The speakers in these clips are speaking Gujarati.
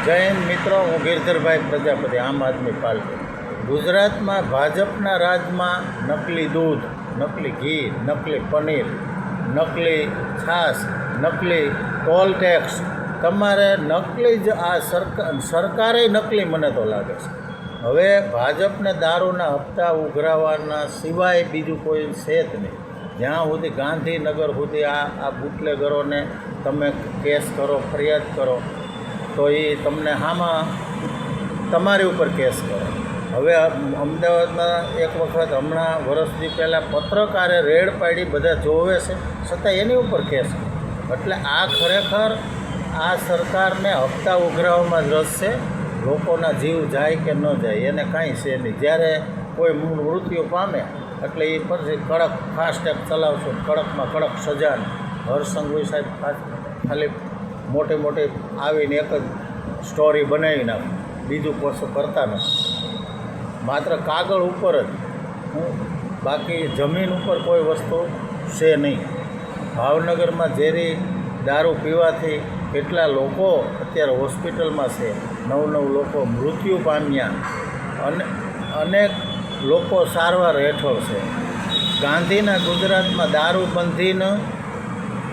જય હિન્દ મિત્રો, હું ગિરધરભાઈ પ્રજાપતિ, આમ આદમી પાર્ટી. ગુજરાતમાં ભાજપના રાજમાં નકલી દૂધ, નકલી ઘી, નકલી પનીર, નકલી છાશ, નકલી ટોલ ટેક્સ, તમારે નકલી જ આ સરકારે નકલી મને તો લાગે છે. હવે ભાજપને દારૂના હપ્તા ઉઘરાવવાના સિવાય બીજું કોઈ છે જ નહીં. જ્યાં સુધી ગાંધીનગર સુધી આ બુટલેગરોને તમે કેસ કરો, ફરિયાદ કરો, તો એ તમને આમાં તમારી ઉપર કેસ કરે. હવે અમદાવાદમાં એક વખત હમણાં વર્ષથી પહેલાં પત્રકારે રેડ પાડી, બધા જોવે છે, છતાં એની ઉપર કેસ કરે. એટલે આ ખરેખર આ સરકારને હપ્તા ઉઘરાવવામાં જ રસ છે. લોકોના જીવ જાય કે ન જાય એને કાંઈ છે નહીં. જ્યારે કોઈ મૃત્યુ પામે એટલે એ પછી કડક ફાસ્ટેગ ચલાવશો, કડકમાં કડક સજાને. હર્ષ સંઘવી સાહેબ ખાલી મોટી આવીને એક જ સ્ટોરી બનાવી નાખે, બીજું કશું કરતા નથી. માત્ર કાગળ ઉપર જ, બાકી જમીન ઉપર કોઈ વસ્તુ છે નહીં. ભાવનગરમાં ઝેરી દારૂ પીવાથી કેટલા લોકો અત્યારે હોસ્પિટલમાં છે, 9 લોકો મૃત્યુ પામ્યા અને અનેક લોકો સારવાર હેઠળ છે. ગાંધીના ગુજરાતમાં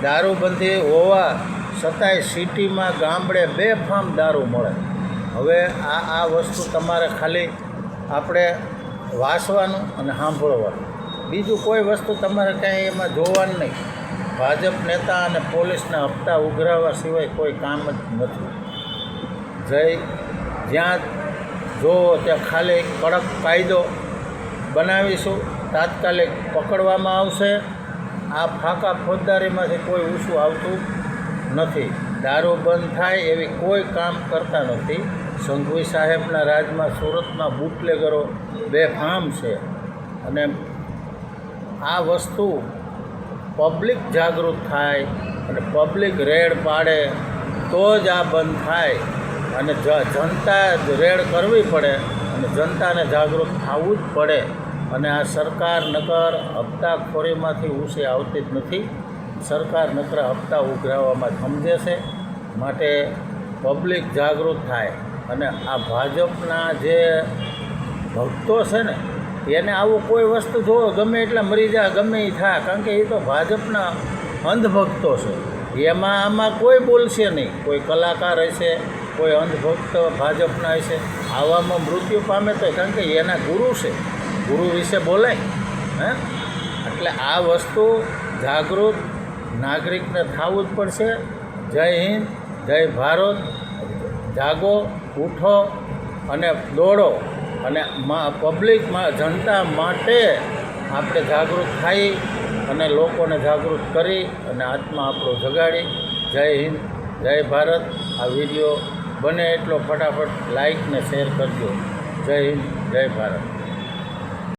દારૂબંધી હોવા છતાંય સિટીમાં ગામડે બેફામ દારૂ મળે. હવે આ વસ્તુ તમારે ખાલી આપણે વાંચવાનું અને સાંભળવાનું, બીજું કોઈ વસ્તુ તમારે કાંઈ એમાં જોવાનું નહીં. ભાજપ નેતા અને પોલીસના હપ્તા ઉઘરાવવા સિવાય કોઈ કામ જ નથી. જ્યાં જોવો ત્યાં ખાલી કડક કાયદો બનાવીશું, તાત્કાલિક પકડવામાં આવશે. આ ફાંકા ફોજદારીમાંથી કોઈ ઊંચું આવતું નથી. દારૂ બંધ થાય એવી કોઈ કામ કરતા નથી. સંઘવી સાહેબના રાજમાં સુરતમાં બુટલેગરો બેફામ છે અને આ વસ્તુ પબ્લિક જાગૃત થાય અને પબ્લિક રેડ પાડે તો જ આ બંધ થાય. અને જનતા રેડ કરવી પડે અને જનતાને જાગૃત થવું જ પડે. અને આ સરકાર નકર હપ્તાખોરીમાંથી ઊંચી આવતી જ નથી. સરકાર નકર હપ્તા ઉઘરાવવામાં સમજે છે. માટે પબ્લિક જાગૃત થાય અને આ ભાજપના જે ભક્તો છે ને, એને આવું કોઈ વસ્તુ જોવો, ગમે એટલા મરી જાય, ગમે એ થાય, કારણ કે એ તો ભાજપના અંધભક્તો છે. આમાં કોઈ બોલશે નહીં. કોઈ કલાકાર હશે, કોઈ અંધભક્ત ભાજપના હશે, આવામાં મૃત્યુ પામે તો કારણ કે એના ગુરુ છે, ગુરુ વિશે બોલાય. એટલે આ વસ્તુ જાગૃત નાગરિકને થવું જ પડશે. જય હિન્દ, જય ભારત. જાગો, ઉઠો અને દોડો અને પબ્લિકમાં, જનતા માટે આપણે જાગૃત થઈ અને લોકોને જાગૃત કરી અને આત્મા આપણો જગાડી. જય હિન્દ, જય ભારત. આ વિડીયો બને એટલો ફટાફટ લાઈક ને શેર કરજો. જય હિન્દ, જય ભારત.